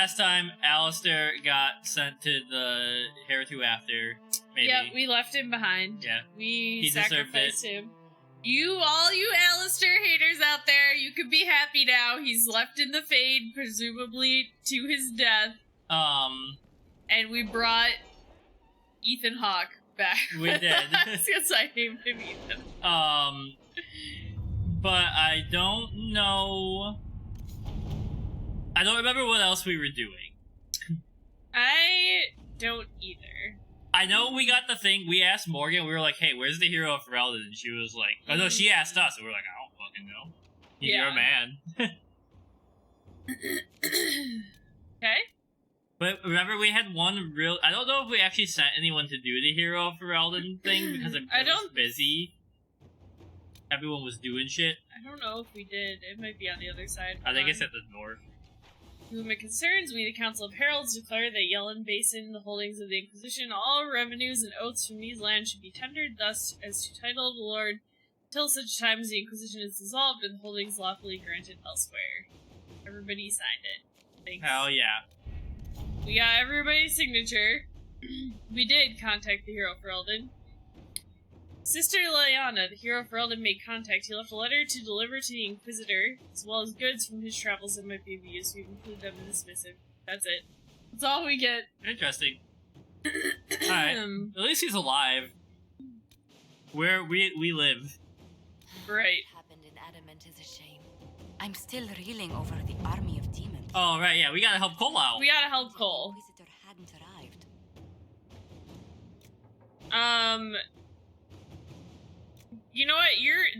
last time Alistair got sent to the Hereto after. Maybe. Yeah, we left him behind. Yeah. We sacrificed him. All you Alistair haters out there, you can be happy now. He's left in the Fade, presumably to his death. And we brought Ethan Hawke back. We did. Because I named him Ethan. But I don't know. I don't remember what else we were doing. I don't either. I know we got the thing. We asked Morgan. We were like, "Hey, where's the hero of Ferelden?" And she was like, "Oh no," she asked us, and we were like, "I don't fucking know. He's your man." Okay. But remember, we had one real. I don't know if we actually sent anyone to do the hero of Ferelden thing because it was busy. Everyone was doing shit. I don't know if we did. It might be on the other side. I think it's at the north. Whom it concerns, we, the Council of Heralds, declare that Yellen Basin, the holdings of the Inquisition, all revenues and oaths from these lands should be tendered thus as to title of the Lord until such time as the Inquisition is dissolved and the holdings lawfully granted elsewhere. Everybody signed it. Thanks. Hell yeah. We got everybody's signature. We did contact the hero Ferelden. Sister Liliana, the hero Ferelden, made contact. He left a letter to deliver to the Inquisitor, as well as goods from his travels that might be of use. We've included them in this missive. That's it. That's all we get. Interesting. Alright. At least he's alive. Where we live. Right. What happened in Adamant is a shame. I'm still reeling over the army of demons. Oh, right, yeah. We gotta help Cole out. We gotta help Cole. The Inquisitor hadn't arrived. You know what?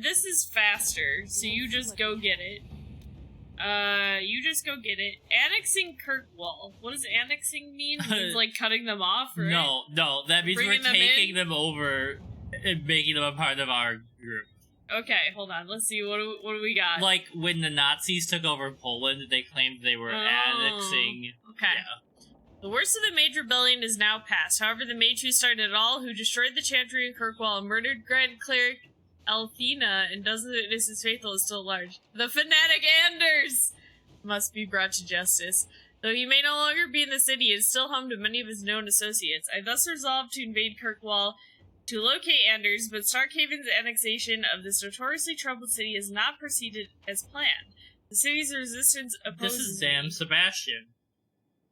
This is faster, so you just go get it. You just go get it. Annexing Kirkwall. What does annexing mean? It means like cutting them off, right? No. That means Bringing we're taking them over and making them a part of our group. Okay, hold on. Let's see. What do we got? Like when the Nazis took over Poland, they claimed they were annexing. Okay. Yeah. The worst of the Mage rebellion is now past. However, the Mage who started it all, who destroyed the Chantry in Kirkwall and murdered Grand Cleric Althena and doesn't witness his faithful is still large. The fanatic Anders must be brought to justice. Though he may no longer be in the city, he is still home to many of his known associates. I thus resolved to invade Kirkwall to locate Anders, but Starkhaven's annexation of this notoriously troubled city has not proceeded as planned. The city's resistance opposes This is damn Sebastian.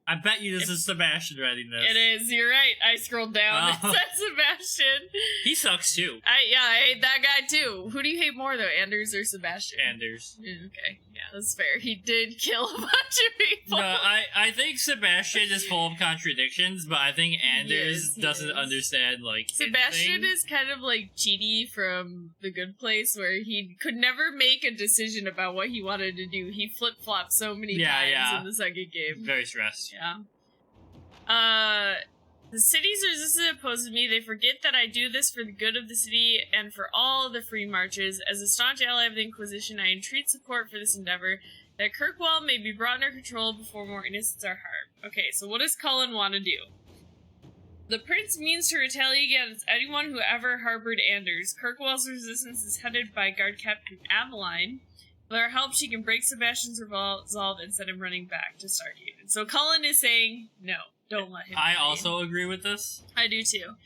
I bet you this is Sebastian writing this. It is, you're right. I scrolled down. It says Sebastian. He sucks too. I hate that guy too. Who do you hate more though, Anders or Sebastian? Anders. Okay, yeah, that's fair. He did kill a bunch of people. No, I think Sebastian is full of contradictions, but I think Anders doesn't understand, like, Sebastian anything. is kind of like Chidi from The Good Place, where he could never make a decision about what he wanted to do. He flip-flopped so many times in the second game. Very stressed. Yeah. The city's resistance opposes me. They forget that I do this for the good of the city and for all of the free marches. As a staunch ally of the Inquisition, I entreat support for this endeavor, that Kirkwall may be brought under control before more innocents are harmed. Okay, so what does Cullen want to do? The prince means to retaliate against anyone who ever harbored Anders. Kirkwall's resistance is headed by Guard Captain Aveline. With our help, she can break Sebastian's resolve and send him running back to Stargate. So Cullen is saying, no, don't let him. I also agree with this. I do too.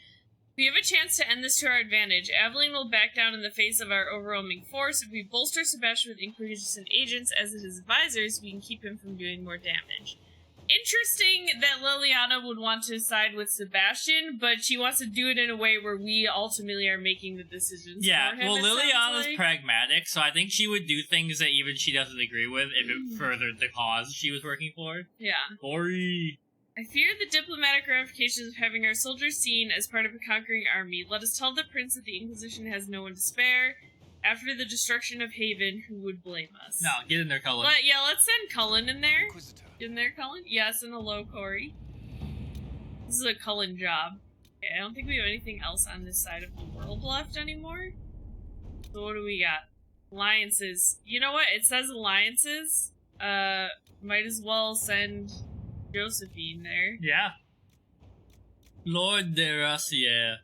We have a chance to end this to our advantage. Aveline will back down in the face of our overwhelming force. If we bolster Sebastian with Inquisition agents as his advisors, we can keep him from doing more damage. Interesting that Liliana would want to side with Sebastian, but she wants to do it in a way where we ultimately are making the decisions for him. Well, Liliana's pragmatic, so I think she would do things that even she doesn't agree with if it furthered the cause she was working for. Yeah. Ori. I fear the diplomatic ramifications of having our soldiers seen as part of a conquering army. Let us tell the prince that the Inquisition has no one to spare. After the destruction of Haven, who would blame us? No, get in there, Cullen. Let's send Cullen in there. Inquisitor. Get in there, Cullen? Yes, and hello, Corey. This is a Cullen job. Okay, I don't think we have anything else on this side of the world left anymore. So what do we got? Alliances. You know what? It says alliances. Might as well send Josephine there. Yeah. Lord de Rossier.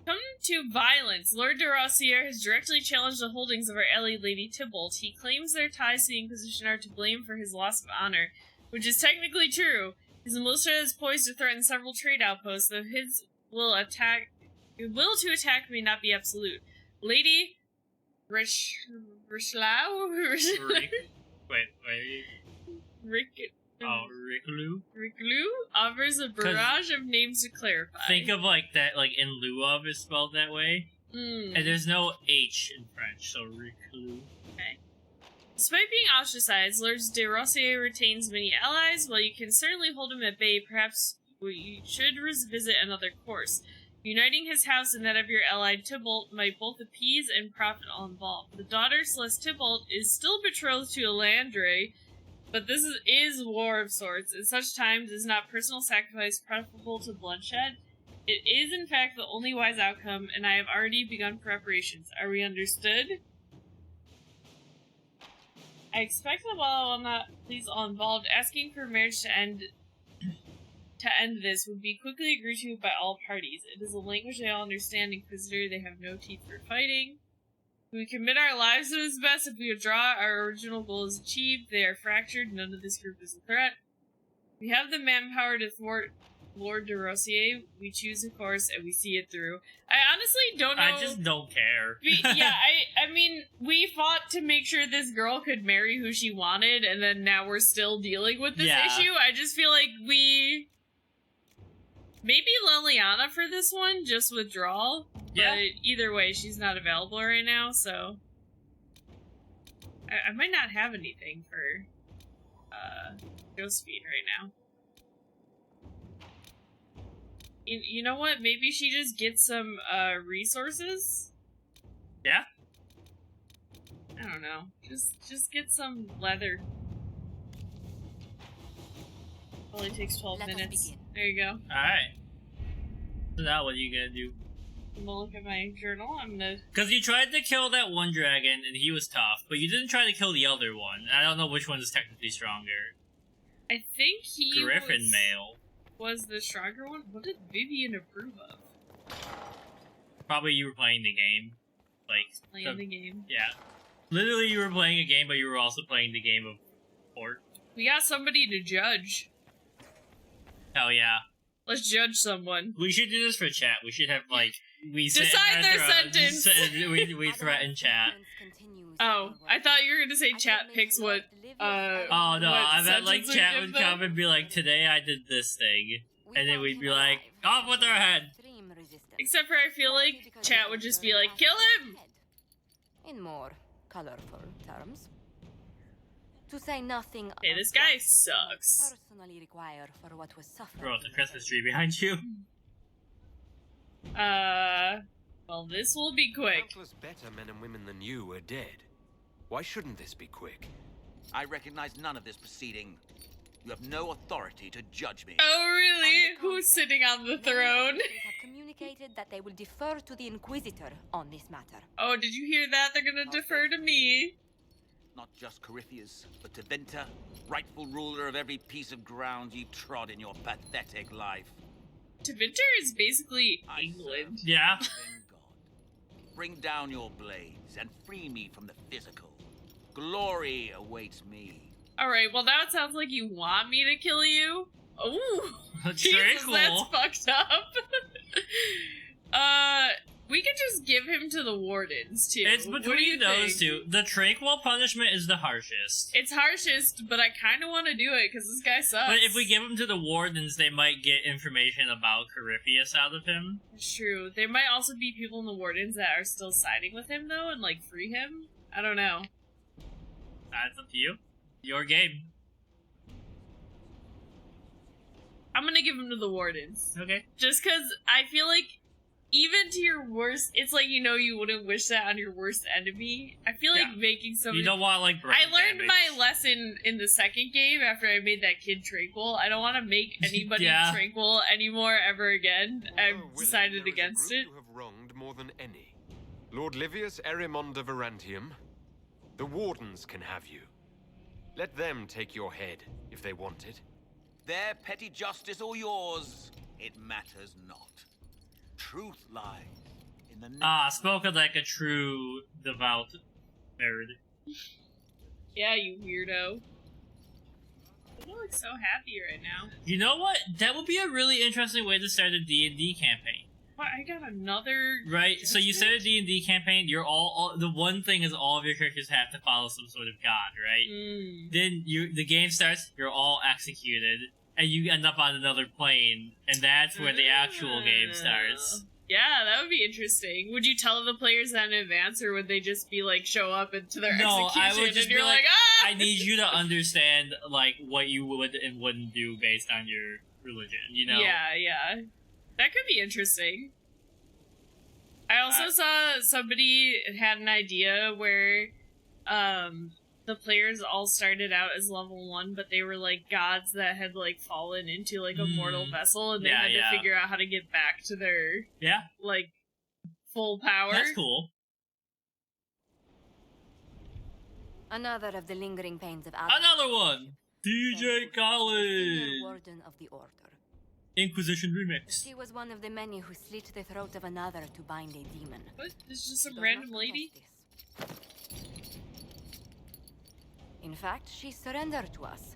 Come to violence. Lord de Rossier has directly challenged the holdings of our ally Lady Tybalt. He claims their ties to the Inquisition are to blame for his loss of honor. which is technically true. His militia is poised to threaten several trade outposts, though his will to attack may not be absolute. Lady Richlau? Ricklou offers a barrage of names to clarify. Think of like that, like in lieu of is spelled that way. And there's no H in French, so Ricklou. Okay. Despite being ostracized, Lord de Rossier retains many allies. While you can certainly hold him at bay, perhaps you should visit another course. Uniting his house and that of your ally Tybalt might both appease and profit all involved. The daughter, Celeste Tybalt, is still betrothed to Elandre, but this is war of sorts. At such times, is not personal sacrifice preferable to bloodshed? It is, in fact, the only wise outcome, and I have already begun preparations. Are we understood? I expect that while I will not please all involved, asking for marriage to end this would be quickly agreed to by all parties. It is a language they all understand, Inquisitor. They have no teeth for fighting. We commit our lives to this best. If we withdraw, our original goal is achieved. They are fractured. None of this group is a threat. We have the manpower to thwart Lord de Rossier. We choose a course, and we see it through. I honestly don't know. I just don't care. I mean, we fought to make sure this girl could marry who she wanted, and then now we're still dealing with this issue. I just feel like maybe Liliana for this one, just withdrawal. Yeah. But either way, she's not available right now, so I might not have anything for Josephine right now. You know what? Maybe she just gets some resources? Yeah? I don't know. Just get some leather. Only takes 12 minutes. There you go. Alright. So now what are you gonna do? I'm gonna look at my journal. I'm gonna... Because you tried to kill that one dragon, and he was tough, but you didn't try to kill the other one. I don't know which one is technically stronger. I think he Griffin male. Was the stronger one? What did Vivian approve of? Probably you were playing the game. Playing the game. Yeah. Literally you were playing a game, but you were also playing the game of Port. We got somebody to judge. Hell yeah. Let's judge someone. We should do this for chat. We should have, we decide their sentence. We threaten chat. Oh, I thought you were gonna say chat picks what, oh no, I meant, chat would come and be like, today I did this thing. And then we'd be like, off with our head! Except for I feel like chat would just be like, kill him! In more colorful terms. To say nothing. Hey, this guy sucks. Personally require for what was suffered. Bro, the Christmas tree behind you. Well, this will be quick. Countless better men and women than you are dead. Why shouldn't this be quick? I recognize none of this proceeding. You have no authority to judge me. Oh, really? Who's sitting on the throne? Have communicated that they will defer to the Inquisitor on this matter. Oh, did you hear that? They're gonna defer to me. Not just Corypheus, but to Venta, rightful ruler of every piece of ground ye trod in your pathetic life. Tevinter is basically England. Yeah. Then God, bring down your blades and free me from the physical. Glory awaits me. Alright, well now it sounds like you want me to kill you. Ooh. That's Jesus, very cool. that's fucked up. We could just give him to the wardens, too. It's between those two. The tranquil punishment is the harshest. It's harshest, but I kind of want to do it, because this guy sucks. But if we give him to the wardens, they might get information about Corypheus out of him. It's true. There might also be people in the wardens that are still siding with him, though, and, free him. I don't know. That's up to you. Your game. I'm gonna give him to the wardens. Okay. Just because I feel like even to your worst, it's like, you wouldn't wish that on your worst enemy. I feel like making somebody... You don't want, brain I learned damage. my lesson in the second game after I made that kid tranquil. I don't want to make anybody tranquil anymore ever again. I've decided against it. You have wronged more than any. Lord Livius Erimond of Arantium. The wardens can have you. Let them take your head, if they want it. Their petty justice or yours, it matters not. Truth lies in the spoken like a true devout nerd. Yeah, you weirdo. You look so happy right now. You know what? That would be a really interesting way to start a D&D campaign. What? I got another. Right, so you start a D&D campaign, you're all the one thing is all of your characters have to follow some sort of god, right? Then the game starts, you're all executed, and you end up on another plane, and that's where the actual game starts. Yeah, that would be interesting. Would you tell the players that in advance, or would they just be like, show up into their execution I would just and you're be like, ah! I need you to understand, like, what you would and wouldn't do based on your religion, you know? Yeah. That could be interesting. I also saw somebody had an idea where the players all started out as level 1, but they were like gods that had like fallen into like a mortal vessel, and they had to figure out how to get back to their like full power. That's cool. Another of the lingering pains of Another one! DJ College! Warden of the Order. Inquisition remix. She was one of the many who slit the throat of another to bind a demon. What? This is just some random lady? In fact, she surrendered to us.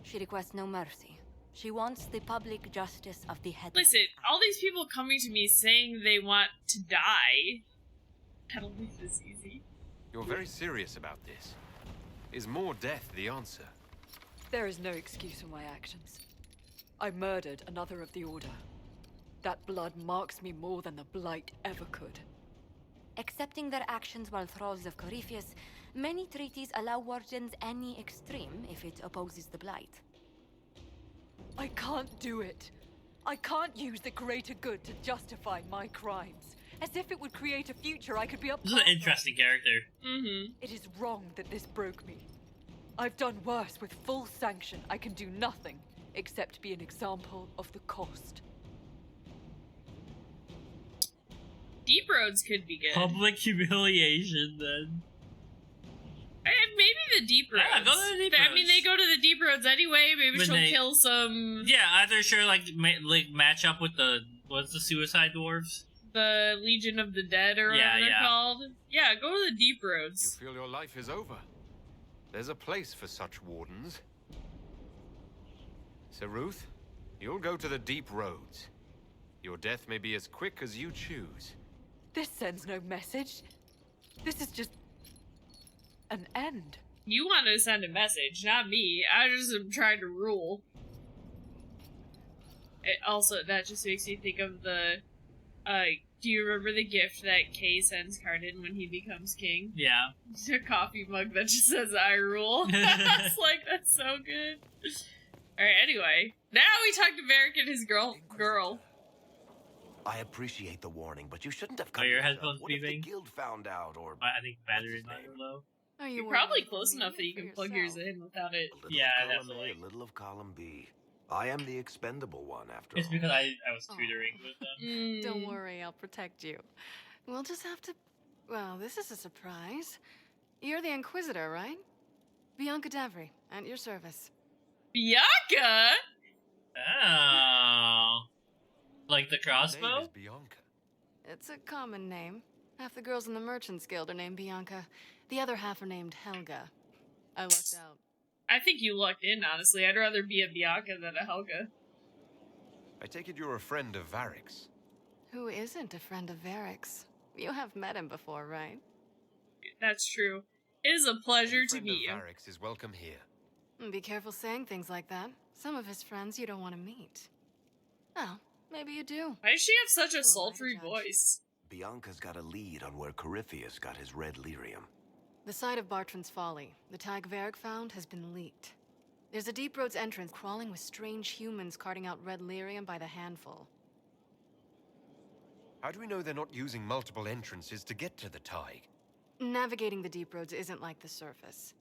She requests no mercy. She wants the public justice of the head. Listen, all these people coming to me saying they want to die. I don't think this is easy. You're very serious about this. Is more death the answer? There is no excuse for my actions. I murdered another of the Order. That blood marks me more than the Blight ever could. Accepting their actions while thralls of Corypheus, many treaties allow wardens any extreme if it opposes the Blight. I can't do it. I can't use the greater good to justify my crimes. As if it would create a future I could be a part of. This is an interesting character. It is wrong that this broke me. I've done worse with full sanction. I can do nothing except be an example of the cost. Deep roads could be good. Public humiliation, then. Maybe the deep roads. Yeah, go to the deep roads. I mean, they go to the deep roads anyway. Maybe she'll kill some. Yeah, either sure, like match up with what's the suicide dwarves? The Legion of the Dead, or whatever they're called. Yeah, go to the deep roads. You feel your life is over. There's a place for such wardens. So, Ruth, you'll go to the deep roads. Your death may be as quick as you choose. This sends no message. This is just an end. You wanted to send a message, not me. I just am trying to rule. That just makes me think of the, do you remember the gift that Kay sends Cardin when he becomes king? Yeah. A coffee mug that just says, I rule. It's like, that's so good. Alright, anyway. Now we talk to Varric and his girl. I appreciate the warning, but you shouldn't have come. Your headphones What if the beeping? guild found out, or I think battery might be low. You're probably close enough that you can plug yours in without it. Definitely. A little of column B. I am the expendable one, after It's all. because I was tutoring with them. Don't worry, I'll protect you. We'll just have to... Well, this is a surprise. You're the Inquisitor, right? Bianca Davri, at your service. Bianca? Oh. Like the Her crossbow? name is Bianca. It's a common name. Half the girls in the Merchants Guild are named Bianca. The other half are named Helga. I lucked out. I think you lucked in, honestly. I'd rather be a Bianca than a Helga. I take it you're a friend of Varric's. Who isn't a friend of Varric's? You have met him before, right? That's true. It is a pleasure to Friend meet you. of Varric's is welcome here. Be careful saying things like that. Some of his friends you don't want to meet. Well, maybe you do. Why does she have such a Oh, sultry I judge. voice? Bianca's got a lead on where Corypheus got his red lyrium. The site of Bartran's Folly, the tag Varric found, has been leaked. There's a deep roads entrance crawling with strange humans carting out red lyrium by the handful. How do we know they're not using multiple entrances to get to the Tig? Navigating the deep roads isn't like the surface.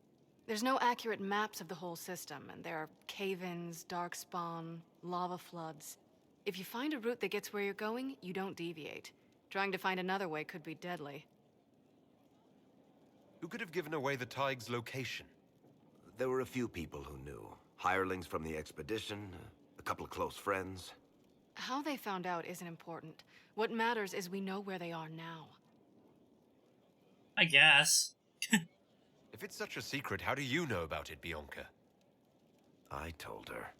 There's no accurate maps of the whole system, and there are cave-ins, darkspawn, lava floods. If you find a route that gets where you're going, you don't deviate. Trying to find another way could be deadly. Who could have given away the Tig's location? There were a few people who knew. Hirelings from the expedition, a couple of close friends. How they found out isn't important. What matters is we know where they are now. I guess. If it's such a secret, how do you know about it, Bianca? I told her.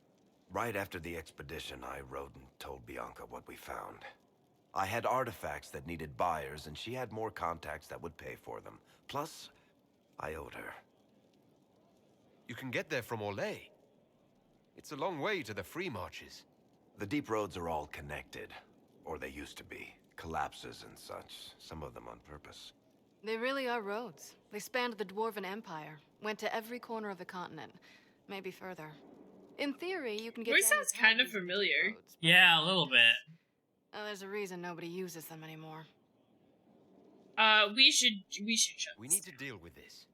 Right after the expedition, I wrote and told Bianca what we found. I had artifacts that needed buyers, and she had more contacts that would pay for them. Plus, I owed her. You can get there from Orlais. It's a long way to the free marches. The deep roads are all connected. Or they used to be. Collapses and such. Some of them on purpose. They really are roads. They spanned the Dwarven Empire, went to every corner of the continent, maybe further. In theory, you can get. Voice sounds kind of familiar. Roads, but Yeah, a little bit. there's a reason nobody uses them anymore. We should shut We this need to down. deal with this.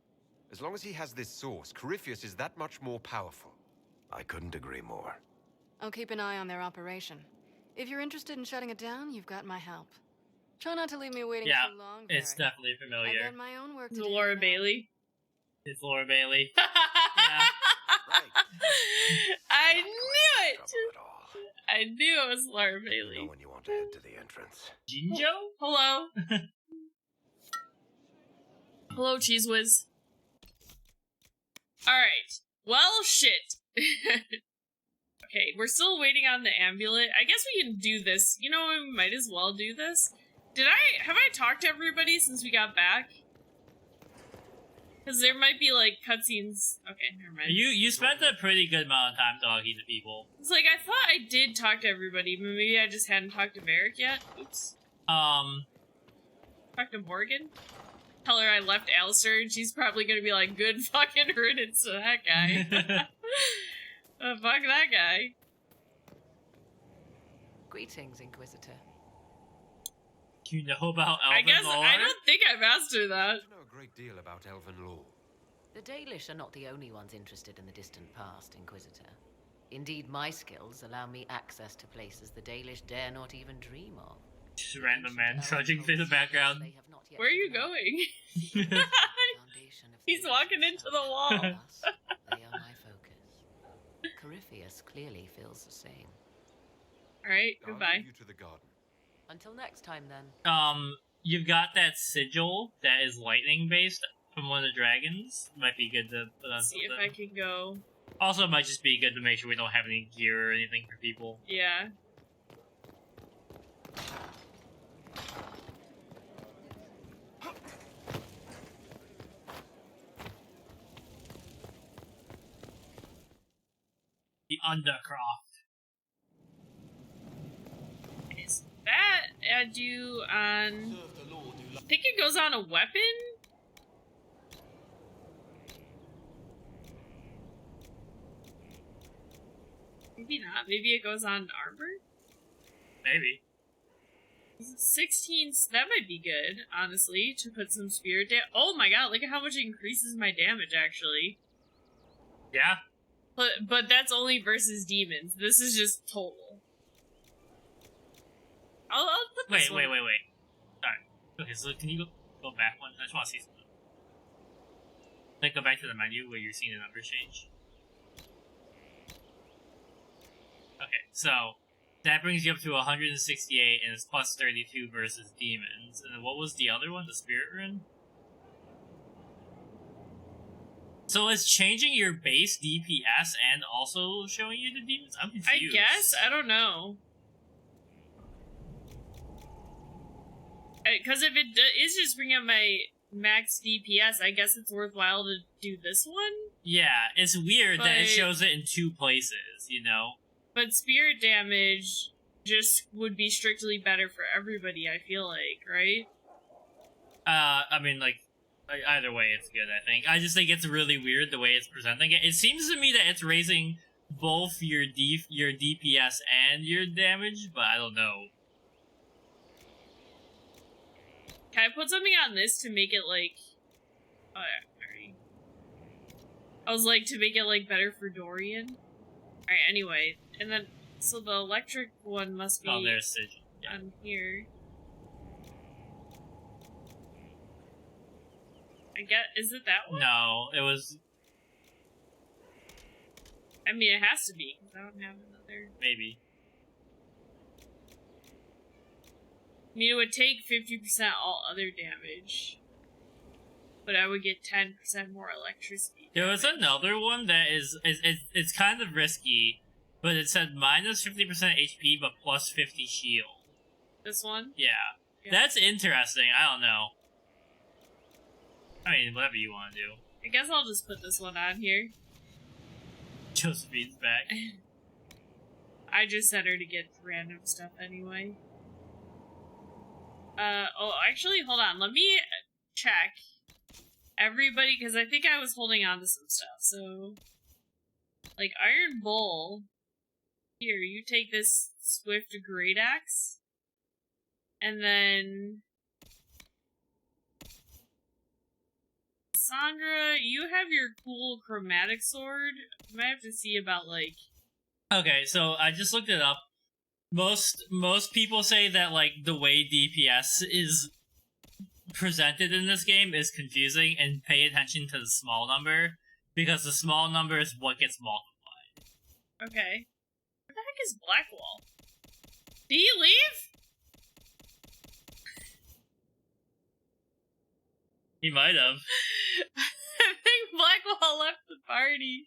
As long as he has this source, Corypheus is that much more powerful. I couldn't agree more. I'll keep an eye on their operation. If you're interested in shutting it down, you've got my help. Try not to leave me waiting Yeah, too long. it's Varric. definitely I've familiar. got my own work to The do. Laura now. Bailey. It's Laura Bailey. I Right. knew it! Trouble at all. I knew it was Laura You know Bailey. when you want to head to the entrance. Jinjo? Hello. Hello, Cheese Whiz. Alright. Well, shit. Okay, we're still waiting on the amulet. I guess we can do this. You know, we might as well do this. Have I talked to everybody since we got back? Because there might be, like, cutscenes. Okay, never mind. You spent a pretty good amount of time talking to people. It's like, I thought I did talk to everybody, but maybe I just hadn't talked to Varric yet. Oops. Talk to Morgan? Tell her I left Alistair, and she's probably gonna be like, good fucking riddance to that guy. Fuck that guy. Greetings, Inquisitor. Do you know about Elven I guess, lore? I don't think I've asked her that. I know a great deal about elven lore. The Dalish are not the only ones interested in the distant past, Inquisitor. Indeed, my skills allow me access to places the Dalish dare not even dream of. Just a random man Ancient trudging elves through the background. they have not yet Where are you developed. going? Foundation of He's Thedas walking into the wall. Thus, they are my focus. Corypheus clearly feels the same. Alright, I'll goodbye. leave you to the garden. Until next time, then. You've got that sigil that is lightning based from one of the dragons. Might be good to put on See something. if I can go. Also, it might just be good to make sure we don't have any gear or anything for people. Yeah. The Undercroft. Is that add you on... I think it goes on a weapon? Maybe not. Maybe it goes on armor? Maybe. 16, that might be good, honestly, to put some spirit damage. Oh my god, look at how much it increases my damage, actually. Yeah. But that's only versus demons. This is just total. I'll put this Wait. one. Sorry. Okay, so can you go back one? I just want to see something. Like, go back to the menu where you're seeing the numbers change. Okay, so that brings you up to 168, and it's plus 32 versus demons. And then what was the other one? The Spirit Rune? So it's changing your base DPS and also showing you the demons? I'm I confused. guess? I don't know. Because if it is just bringing up my max DPS, I guess it's worthwhile to do this one? Yeah, it's weird that it But- shows it in two places, you know? But spirit damage just would be strictly better for everybody, I feel like, right? I mean, like, either way, it's good, I think. I just think it's really weird the way it's presenting it. It seems to me that it's raising both your DPS and your damage, but I don't know. Can I put something on this to make it, like... Oh, yeah, alright. I was like, to make it, like, better for Dorian. Alright, anyway. And then, so the electric one must be Oh, there's Sigil. Yeah. on here. I get, is it that one? No, it was I mean, it has to be, because I don't have another... maybe. I mean, it would take 50% all other damage. But I would get 10% more electricity There was another one that it's kind of risky, but it said minus 50% HP but plus 50 shield. This one? Yeah. That's interesting. I don't know. I mean, whatever you want to do. I guess I'll just put this one on here. Josephine's back. I just set her to get random stuff anyway. Oh, actually, hold on. Let me check everybody, because I think I was holding on to some stuff. So, like, Iron Bull. Here, you take this Swift Great Axe. And then... Sandra, you have your cool chromatic sword. You might have to see about, like... Okay, so I just looked it up. Most people say that, like, the way DPS is presented in this game is confusing, and pay attention to the small number, because the small number is what gets multiplied. Okay. Where the heck is Blackwall? Did he leave? He might have. I think Blackwall left the party.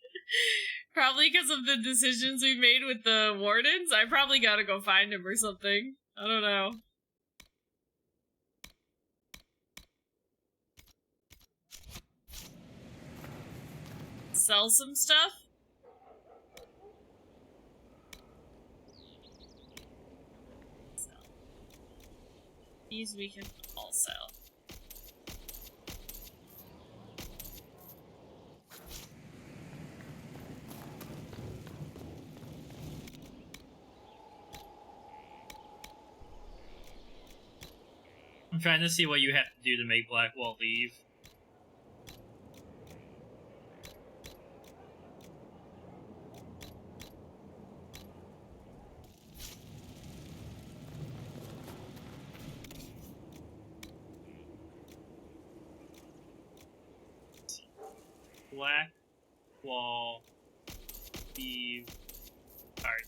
Probably because of the decisions we made with the wardens. I probably gotta go find him or something. I don't know. Sell some stuff? Sell. These we can all sell. I'm trying to see what you have to do to make Blackwall leave. Blackwall leave card.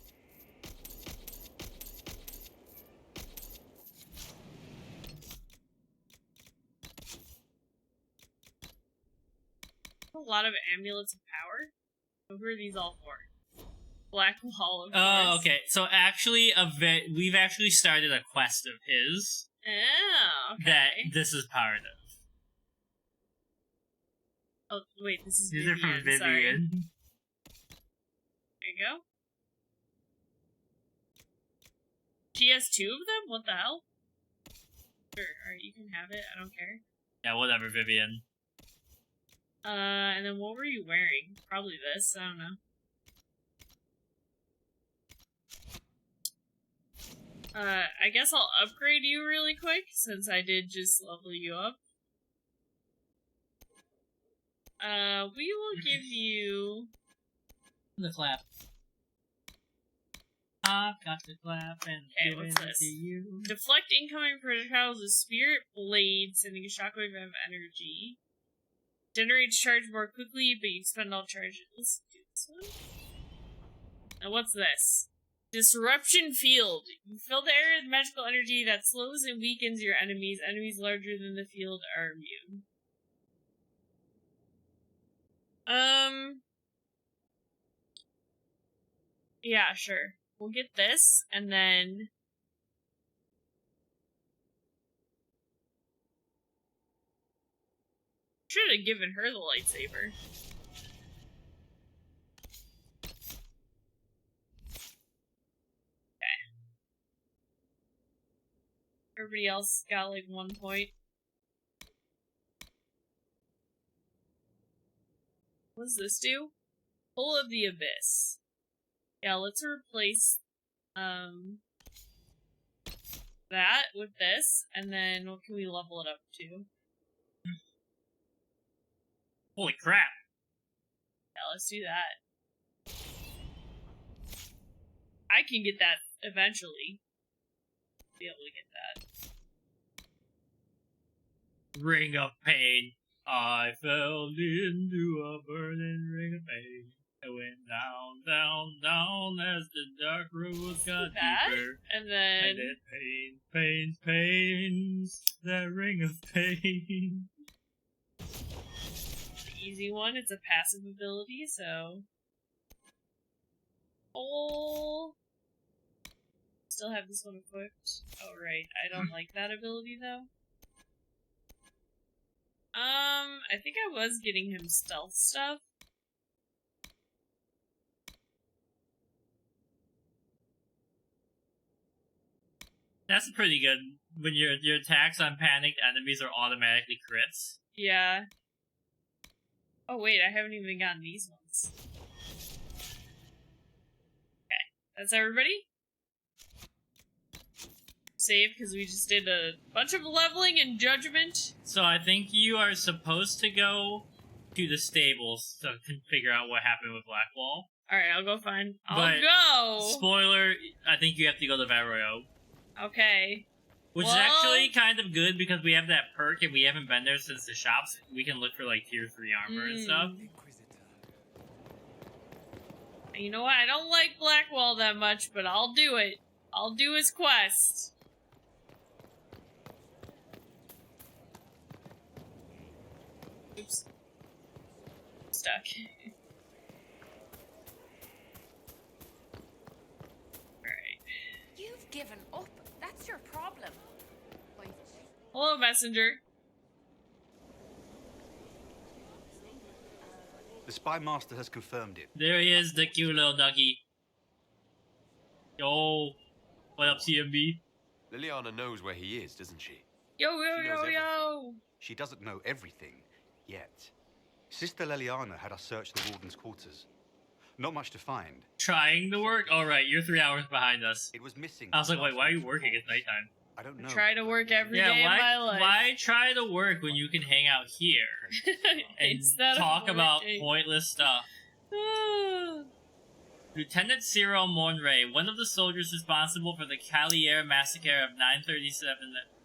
A lot of amulets of power. Who are these all for? Blackwall, of course. Oh, okay. So actually, we've actually started a quest of his. Oh, okay. That this is part of. Oh, wait, this is These Vivian. are from Vivian. Sorry. There you go. She has 2 of them? What the hell? Sure, alright, you can have it. I don't care. Yeah, whatever, Vivian. And then what were you wearing? Probably this, I don't know. I guess I'll upgrade you really quick, since I did just level you up. We will give you... The clap. I've got the clap and give it to you. Deflect incoming projectiles with Spirit Blade, sending a shockwave of energy. Generates charge more quickly, but you expend all charges. Let's do this one. Now what's this? Disruption Field. You fill the area with magical energy that slows and weakens your enemies. Enemies larger than the field are immune. Yeah, sure. We'll get this, and then... Should have given her the lightsaber. Okay. Everybody else got like 1 point. What does this do? Pull of the Abyss. Yeah, let's replace that with this, and then what can we level it up to? Holy crap! Yeah, let's do that. I can get that eventually. Be able to get that. Ring of Pain. I fell into a burning ring of pain. I went down, down, down as the dark road got deeper. And then... And it pains, that ring of pain. easy one. It's a passive ability, so... Oh... Still have this one equipped. Oh, right. I don't like that ability, though. I think I was getting him stealth stuff. That's pretty good. When your attacks on panicked enemies are automatically crits. Yeah. Oh wait, I haven't even gotten these ones. Okay, that's everybody? Save, because we just did a bunch of leveling and judgment. So I think you are supposed to go to the stables to figure out what happened with Blackwall. Alright, I'll go find... But I'll go! Spoiler, I think you have to go to Valroyo. Okay. Which is actually kind of good because we have that perk and we haven't been there since the shops. We can look for like tier 3 armor and stuff. You know what? I don't like Blackwall that much, but I'll do it. I'll do his quest. Oops. Stuck. Alright. You've given up. That's your problem. Hello, messenger. The spy master has confirmed it. There he is, the cute little ducky. Yo, what up, CMB? Liliana knows where he is, doesn't she? Yo, yo, She knows yo, everything. yo! She doesn't know everything yet. Sister Liliana had us search the warden's quarters. Not much to find. Trying to work? Alright, you're 3 hours behind us. It was missing. I was like, wait, why are you working? It's nighttime. I don't know. Try to work every day Yeah, of my life. why try to work when you can hang out here and Instead of talk about working. pointless stuff? Lieutenant Cyril Monray, one of the soldiers responsible for the Calier massacre of 937,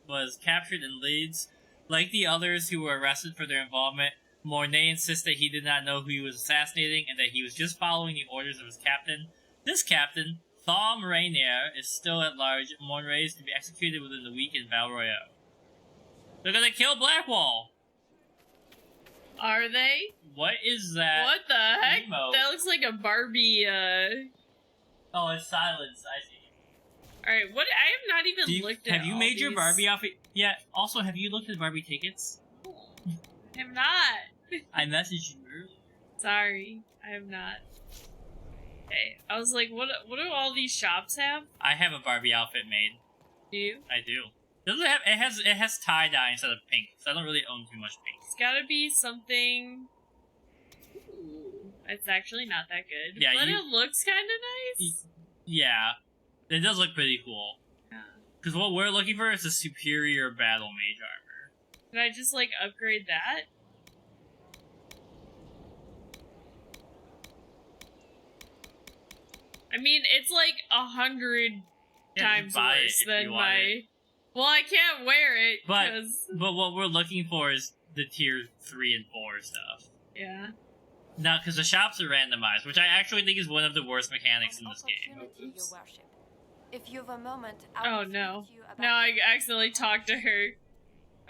was captured in Leeds. Like the others who were arrested for their involvement, Mornay insists that he did not know who he was assassinating and that he was just following the orders of his captain. This captain, Thom Rainier, is still at large. Monray is to be executed within the week in Valroyo. They're gonna kill Blackwall! Are they? What is that? What the heck? emote? That looks like a Barbie, Oh, it's silence. I see. Alright, what? I have not even looked at Have you all made your these. Barbie outfit yet? Also, have you looked at Barbie tickets? I have not. I messaged you earlier. Sorry, I have not. Okay, I was like, what do all these shops have? I have a Barbie outfit made. Do you? I do. Doesn't have it has tie dye instead of pink, so I don't really own too much pink. It's gotta be something... Ooh, it's actually not that good. Yeah, but it looks kinda nice. Yeah. It does look pretty cool. Yeah. Because what we're looking for is a superior battle mage armor. Can I just, like, upgrade that? I mean, it's like 100 times buy it worse if than you want my... it. Well, I can't wear it, But because... but what we're looking for is the tier 3 and 4 stuff. Yeah. No, because the shops are randomized, which I actually think is one of the worst mechanics in this game. Opportunity, Your worship. If you've a moment, Oh, will no. speak to you about No, I accidentally talked to her.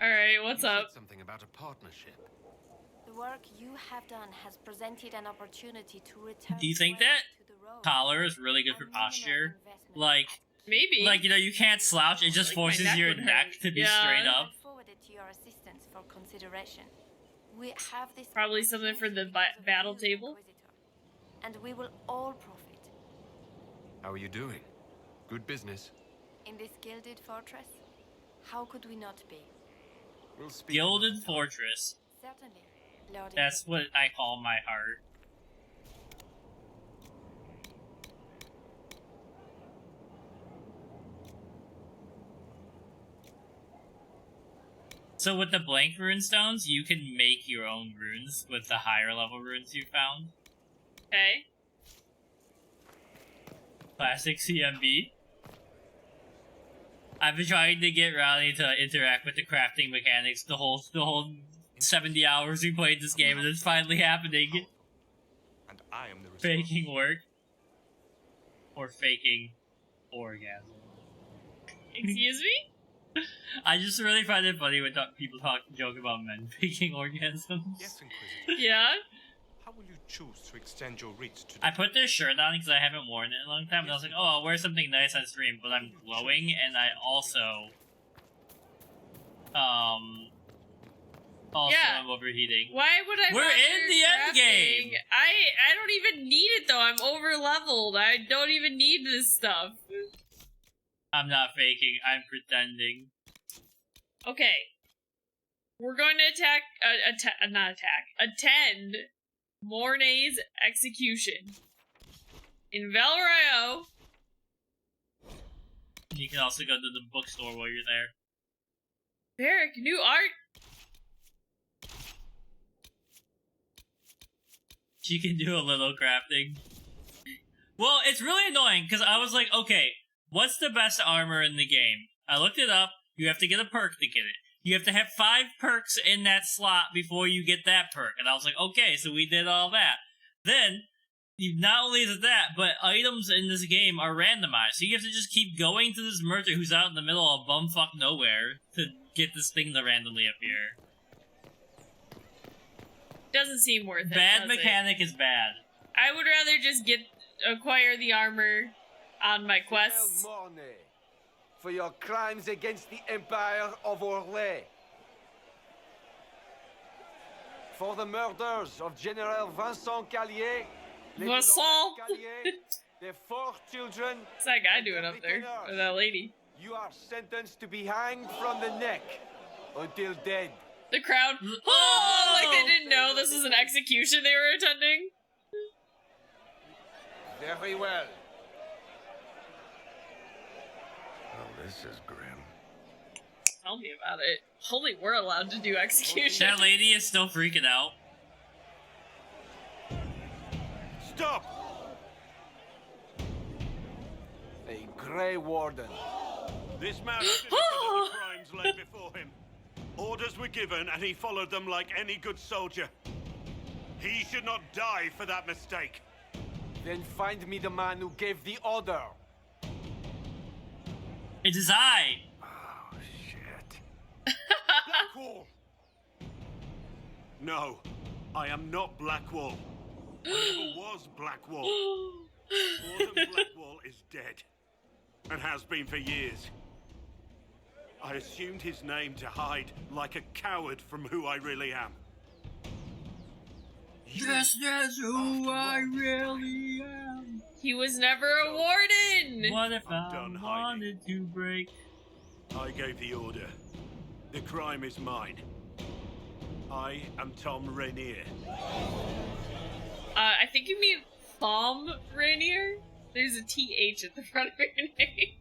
Alright, what's You said up? something about a partnership. the work you have done has presented an opportunity to return. Do you think strength that to the road. collar is really good A for minimal posture? investment Like, Maybe. you know, you can't slouch, it just Like, my forces neck your would neck hurt. to be Yeah. straight up. I forward it to your assistance for consideration. We have this Probably something for the opportunity because of battle you, table. Inquisitor, and we will all profit. How are you doing? Good business. In this gilded fortress, how could we not be? We'll speak. Gilded Fortress. Certainly, Lord. That's what I call my heart. So with the blank rune stones, you can make your own runes with the higher level runes you found. Okay. Classic CMB. I've been trying to get Ronnie to interact with the crafting mechanics the whole 70 hours we played this game, and it's finally happening. And I am the Faking work. Or faking orgasm. Excuse me? I just really find it funny when people joke about men faking orgasms. Yes, Inquisitor. Yeah? How will you choose to extend your reach to I put this shirt on because I haven't worn it in a long time, and I was like, oh, I'll wear something nice on stream, but I'm glowing, and I also Yeah. I'm overheating. Why would I? We're in the end game. I don't even need it though. I'm over leveled. I don't even need this stuff. I'm not faking. I'm pretending. Okay. We're going to attend Mornay's execution in Valrayo. You can also go to the bookstore while you're there. Varric, new art. She can do a little crafting. Well, it's really annoying because I was like, okay, what's the best armor in the game? I looked it up. You have to get a perk to get it. You have to have 5 perks in that slot before you get that perk. And I was like, okay, so we did all that. Then, not only is it that, but items in this game are randomized. So you have to just keep going to this merchant who's out in the middle of bumfuck nowhere to get this thing to randomly appear. Doesn't seem worth it. Bad mechanic is bad. I would rather just acquire the armor on my quests. For your crimes against the Empire of Orlais. For the murders of General Vincent Callier, Vincent Callier, their 4 children. What's that guy doing up there? Or that lady? You are sentenced to be hanged from the neck until dead. The crowd. Oh, like they didn't know this was an execution they were attending. Very well. Oh, this is grim. Tell me about it. Holy, we're allowed to do execution. That lady is still freaking out. Stop! A Grey Warden. This man is innocent of the crimes laid before him. Orders were given and he followed them like any good soldier. He should not die for that mistake. Then find me the man who gave the order. It is I! Oh, shit. Blackwall! No, I am not Blackwall. I never was Blackwall. Warden Blackwall is dead. And has been for years. I assumed his name to hide like a coward from who I really am. Yes, that's who I really am. He was never a warden! What if I wanted to break? I gave the order. The crime is mine. I am Tom Rainier. I think you mean Thom Rainier? There's a TH at the front of your name.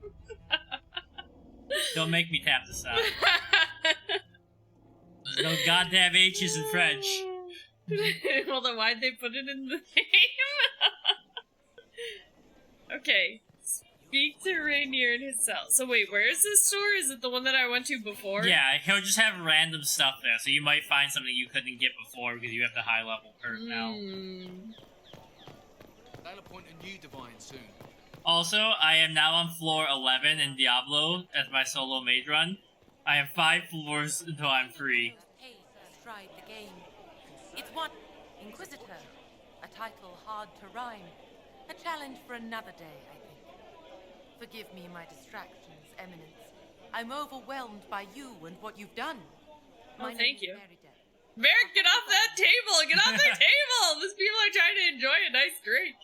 Don't make me tap this out. There's no goddamn H's in French. Well, then why'd they put it in the name? Okay. Speak to Rainier in his cell. So wait, where is this store? Is it the one that I went to before? Yeah, he'll just have random stuff there, so you might find something you couldn't get before because you have the high level perk now. They'll appoint a new divine soon. Also, I am now on floor 11 in Diablo as my solo mage run. I have 5 floors until I'm free. Stride the game. It's what? Inquisitor. A title hard to rhyme. A challenge for another day, I think. Forgive me my distractions, Eminence. I'm overwhelmed by you and what you've done. Oh, thank you. Varric, get off that table! Get off the table! These people are trying to enjoy a nice drink.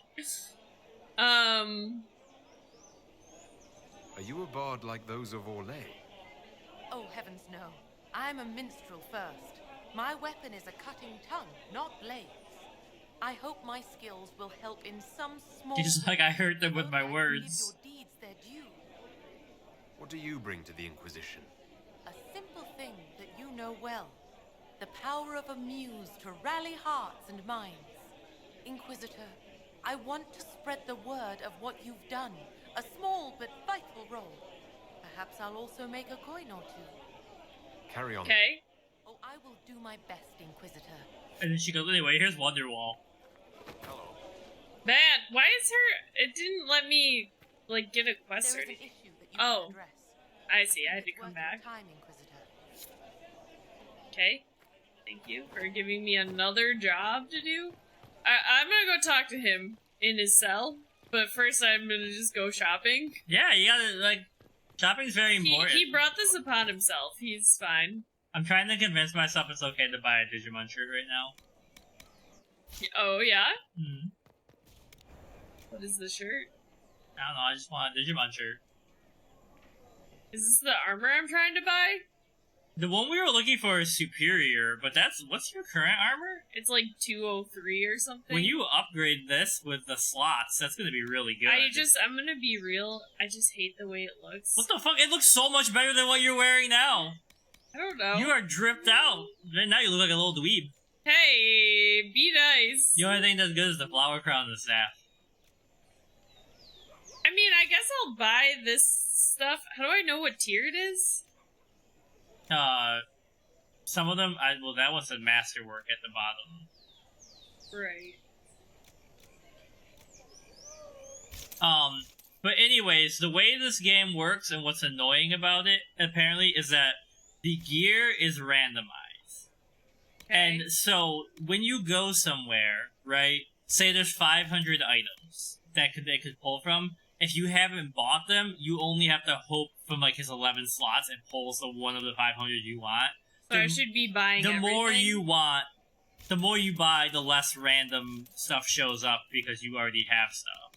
Are you a bard like those of Orlais? Oh, heavens no. I'm a minstrel first. My weapon is a cutting tongue, not blades. I hope my skills will help in some small... Just like I heard them with my words. Give your deeds their due. What do you bring to the Inquisition? A simple thing that you know well. The power of a muse to rally hearts and minds. Inquisitor, I want to spread the word of what you've done. A small but vital role. Perhaps I'll also make a coin or two. Carry on. Okay. Oh, I will do my best, Inquisitor. And then she goes, anyway, here's Wonderwall. Hello. Man, why is her... It didn't let me, like, get a quest or anything. Oh. I see. I had to come Worth back. your time, Inquisitor. Okay. Thank you for giving me another job to do. I'm gonna go talk to him in his cell, but first I'm gonna just go shopping. Yeah, you gotta, like, shopping's very important. He brought this upon himself. He's fine. I'm trying to convince myself it's okay to buy a Digimon shirt right now. Oh, yeah? Hmm. What is the shirt? I don't know, I just want a Digimon shirt. Is this the armor I'm trying to buy? The one we were looking for is superior, but what's your current armor? It's like 203 or something. When you upgrade this with the slots, that's gonna be really good. I'm gonna be real, I just hate the way it looks. What the fuck? It looks so much better than what you're wearing now. I don't know. You are dripped out. Now you look like a little dweeb. Hey, be nice. The only thing that's good is the flower crown and the staff. I mean, I guess I'll buy this stuff. How do I know what tier it is? Some of them, well, that one said masterwork at the bottom. Right. But anyways, the way this game works and what's annoying about it, apparently, is that the gear is randomized. Okay. And so, when you go somewhere, right, say there's 500 items that they could pull from, if you haven't bought them, you only have to hope from, like, his 11 slots and pull one of the 500 you want. So I should be buying everything? The more you want, the more you buy, the less random stuff shows up because you already have stuff.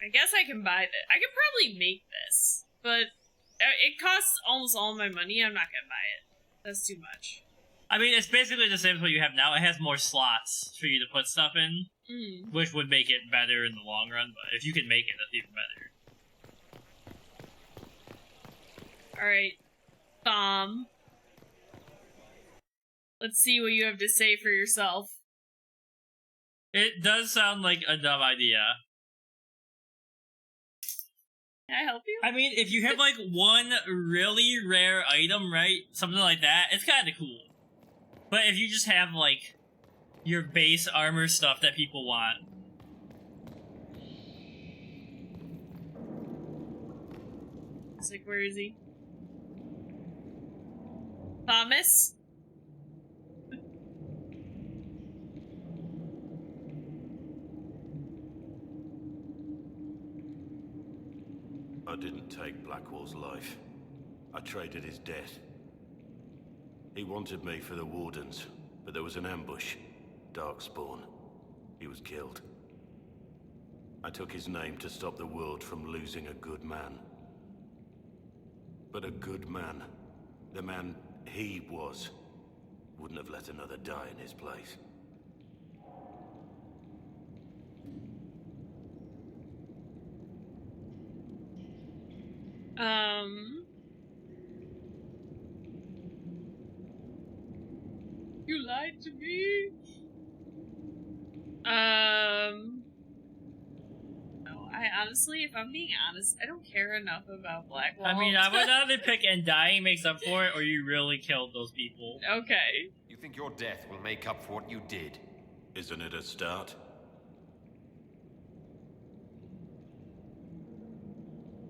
I guess I can buy this. I could probably make this, but it costs almost all my money. I'm not gonna buy it. That's too much. I mean, it's basically the same as what you have now. It has more slots for you to put stuff in, which would make it better in the long run, but if you can make it, that's even better. Alright. Let's see what you have to say for yourself. It does sound like a dumb idea. Can I help you? I mean, if you have, like, one really rare item, right? Something like that, it's kinda cool. But if you just have, like, your base armor stuff that people want. It's like, where is he? Thomas? I didn't take Blackwall's life. I traded his death. He wanted me for the Wardens, but there was an ambush. Darkspawn. He was killed. I took his name to stop the world from losing a good man. But a good man, the man he was, wouldn't have let another die in his place. You lied to me? No, I honestly, if I'm being honest, I don't care enough about Blackwall. I mean, I would either pick and dying makes up for it, or you really killed those people. Okay. You think your death will make up for what you did? Isn't it a start?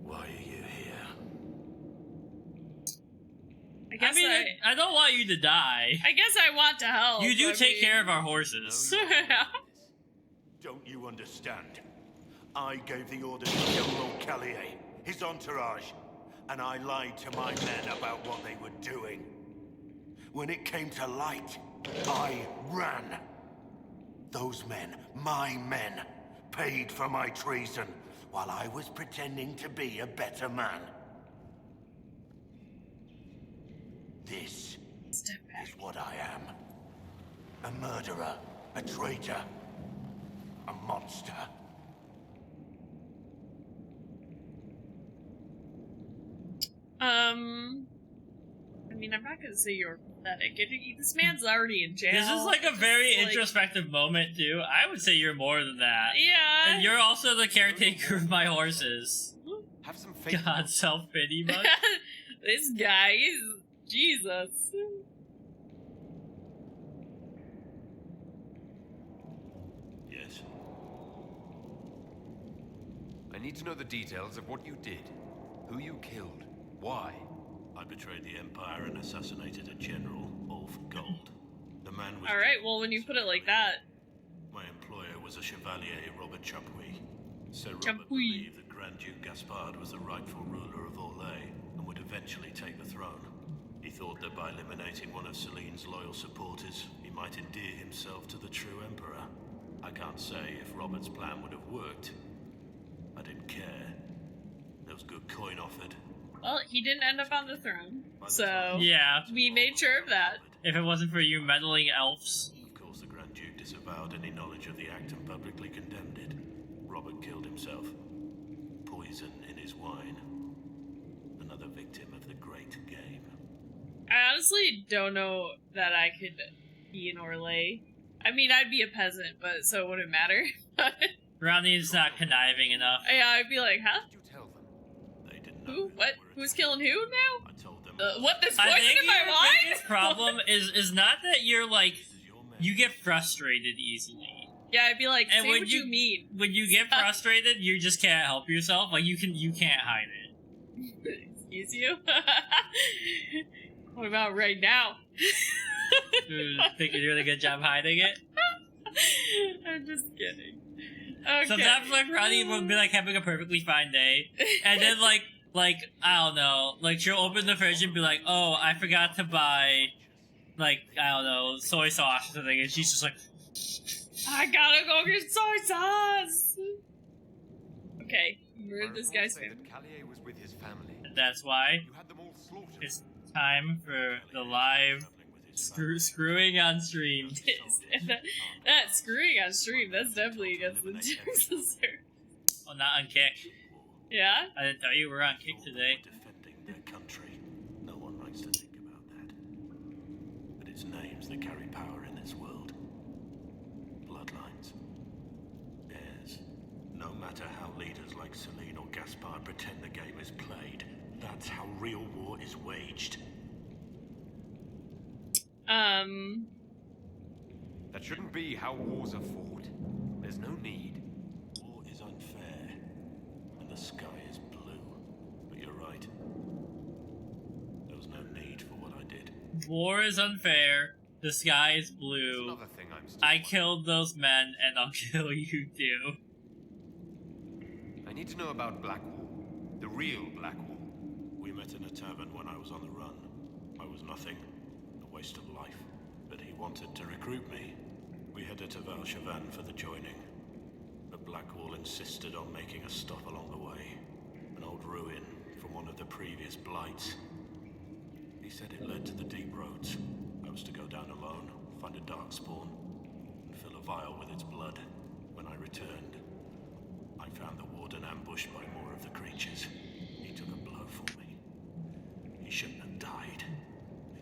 Why are you here? I mean, I don't want you to die. I guess I want to help. You do take care of our horses. Don't you understand? I gave the order to kill Lord Callier, his entourage, and I lied to my men about what they were doing. When it came to light, I ran. Those men, my men, paid for my treason while I was pretending to be a better man. This is what I am. A murderer, a traitor, a monster. I mean, I'm not gonna say you're pathetic. This man's already in jail. This is like a very introspective moment, too. I would say you're more than that. Yeah. And you're also the caretaker of my horses. Have some faith. God, self-pity, bud. This guy is... Jesus. Yes. I need to know the details of what you did, who you killed, Why? I betrayed the Empire and assassinated a general, all for gold. The man was... Alright, well, when you put it like that... My employer was a Chevalier, Robert Chapuis. Sir Robert believed that Grand Duke Gaspard was the rightful ruler of Orlais and would eventually take the throne. He thought that by eliminating one of Celine's loyal supporters, he might endear himself to the true Emperor. I can't say if Robert's plan would have worked. I didn't care. There was good coin offered. Well, he didn't end up on the throne, so yeah, we made sure of that. If it wasn't for you meddling elves. Of course, the Grand Duke disavowed any knowledge of the act and publicly condemned it. Robert killed himself. Poison in his wine. Another victim of the great game. I honestly don't know that I could be in Orlais. I mean, I'd be a peasant, but so it wouldn't matter. Ronnie's not conniving enough. Yeah, I'd be like, huh? You tell them. They didn't Who? know What? Who's killing who now? I told them. What? This I poison think in my your wine? biggest problem is not that you're like you get frustrated easily. Yeah, I'd be like, And say what you mean. When you get frustrated, you just can't help yourself. Like you can't hide it. Excuse you? What about right now? Think you're doing a good job hiding it? I'm just kidding. Okay. Sometimes like Ronnie will be like having a perfectly fine day, and then like I don't know, like she'll open the fridge and be like, "Oh, I forgot to buy like I don't know soy sauce or something," and she's just like, I gotta go get soy sauce. Okay, murdered this guy's family. Callier was with his family. And that's why You had them all slaughtered. it's time for the live screwing on stream. That screwing on stream, that's definitely against the terms of service. Well, not on Kick. Yeah? I didn't tell you we're on Kick today. Defending their country. No one likes to think about that. But it's names that carry power in this world. Bloodlines. Heirs. No matter how leaders like Celine or Gaspard pretend the game is played, that's how real war is waged. That shouldn't be how wars are fought. There's no need. War is unfair, and the sky is blue. But you're right. There was no need for what I did. War is unfair. The sky is blue. Another thing I'm still I killed those men, and I'll kill you too. I need to know about Blackwall. The real Blackwall. We met in a tavern when I was on the run. I was nothing. A waste of life. But he wanted to recruit me. We headed to Valchavan for the joining. But Blackwall insisted on making a stop along the way. An old ruin from one of the previous blights. He said it led to the deep roads. I was to go down alone, find a dark spawn, and fill a vial with its blood. When I returned, I found the warden ambushed by more of the creatures. He took a blow for me. He shouldn't have died.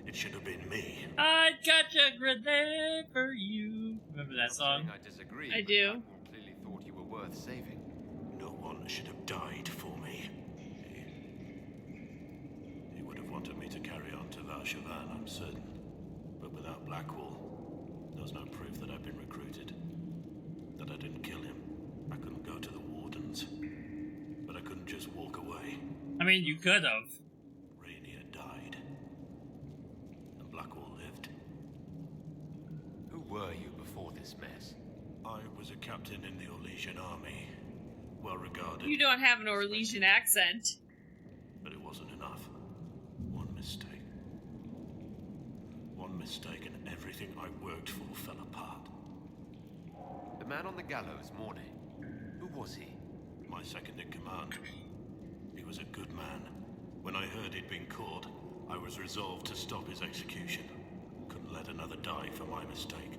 It should have been me. I got a grenade for you. Remember that song? I disagree. I do. Blackwall clearly thought you were worth saving. No one should have died for me. He would have wanted me to carry on to Valchavan, I'm certain. But without Blackwall, there's no proof that I've been recruited. That I didn't kill him. I couldn't go to the Wardens. But I couldn't just walk away. I mean, you could have. Rainier died. And Blackwall lived. Who were you before this mess? I was a captain in the Orlesian army. Well regarded. You don't have an Orlesian accent. But it wasn't enough. One mistake. One mistake and everything I worked for fell apart. The man on the gallows, Mornay. Who was he? My second in command. He was a good man. When I heard he'd been caught, I was resolved to stop his execution. Couldn't let another die for my mistake.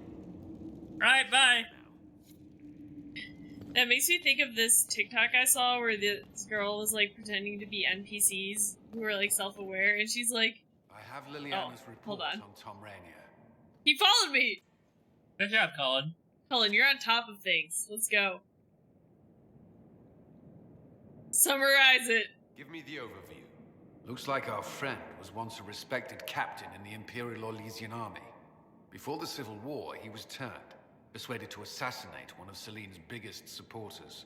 Right, bye. That makes me think of this TikTok I saw where this girl was like pretending to be NPCs who were like self-aware, and she's like, I have Liliana's hold report on. on Tom Rainier. he followed me! Good job, Colin. Colin, you're on top of things. Let's go. Summarize it. Give me the overview. Looks like our friend was once a respected captain in the Imperial Orlesian army. Before the Civil War, he was turned, persuaded to assassinate one of Celine's biggest supporters.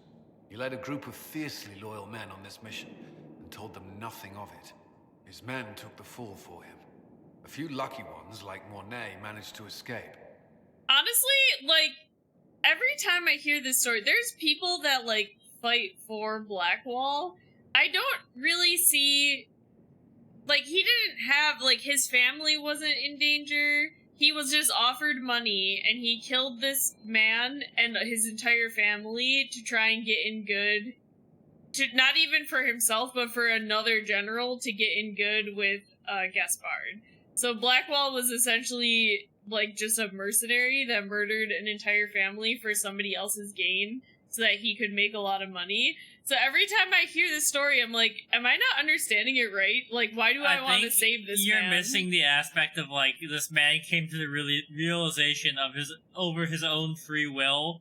He led a group of fiercely loyal men on this mission, and told them nothing of it. His men took the fall for him. A few lucky ones, like Mornay, managed to escape. Honestly, like, every time I hear this story, there's people that, like, fight for Blackwall. I don't really see... Like, he didn't have, like, his family wasn't in danger. He was just offered money, and he killed this man and his entire family to try and get in good. Not even for himself, but for another general to get in good with Gaspard. So Blackwall was essentially, like, just a mercenary that murdered an entire family for somebody else's gain so that he could make a lot of money. So every time I hear this story, I'm like, am I not understanding it right? Like, why do I want to save this man? You're missing the aspect of, like, this man came to the realization of over his own free will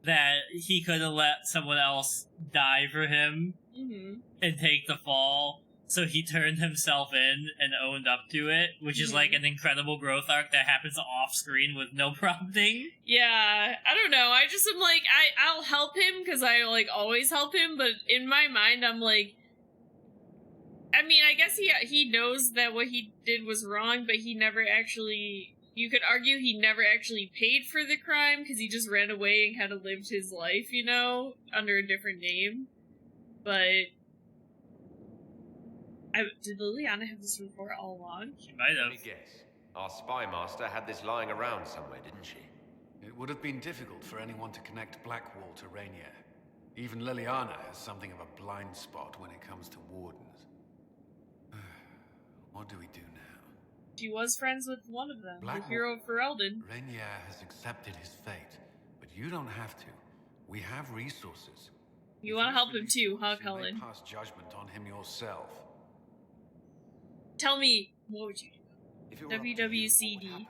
that he could have let someone else die for him and take the fall. So he turned himself in and owned up to it, which is like an incredible growth arc that happens off screen with no prompting. Yeah, I don't know. I just am like, I'll help him because I, like, always help him, but in my mind, I'm like, I mean, I guess he knows that what he did was wrong, but he never actually, you could argue he never actually paid for the crime because he just ran away and kind of lived his life, you know, under a different name. But... did Liliana have this report all along? She might have. Let me guess. Our spy master had this lying around somewhere, didn't she? It would have been difficult for anyone to connect Blackwall to Rainier. Even Liliana has something of a blind spot when it comes to wardens. What do we do now? She was friends with one of them, Blackwall. the hero of Ferelden. Rainier has accepted his fate, but you don't have to. We have resources. You want to help him too, huh, Cullen? You may pass judgment on him yourself. Tell me, what would you do? WWCD.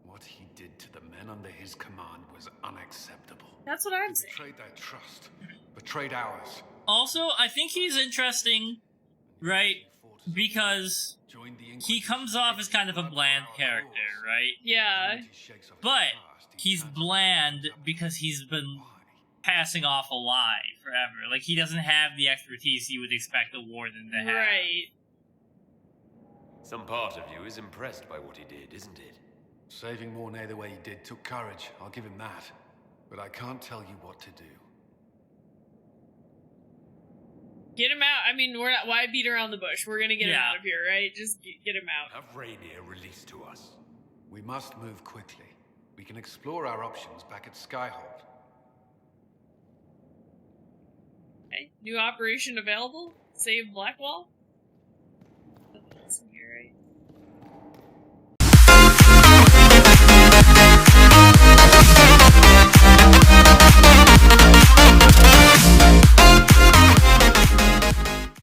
What he did to the men under his command was unacceptable. That's what I'm saying. Betrayed their trust. Betrayed ours. Also, I think he's interesting, right? Because he comes off as kind of a bland character, right? Yeah. But he's bland because he's been passing off a lie forever. Like, he doesn't have the expertise you would expect a warden to have. Right. Some part of you is impressed by what he did, isn't it? Saving Mornay the way he did took courage, I'll give him that. But I can't tell you what to do. Get him out. I mean, we're not, why beat around the bush? We're gonna get him out of here, right? Just get him out. Have Rainier released to us. We must move quickly. We can explore our options back at Skyhold. Okay. New operation available? Save Blackwall?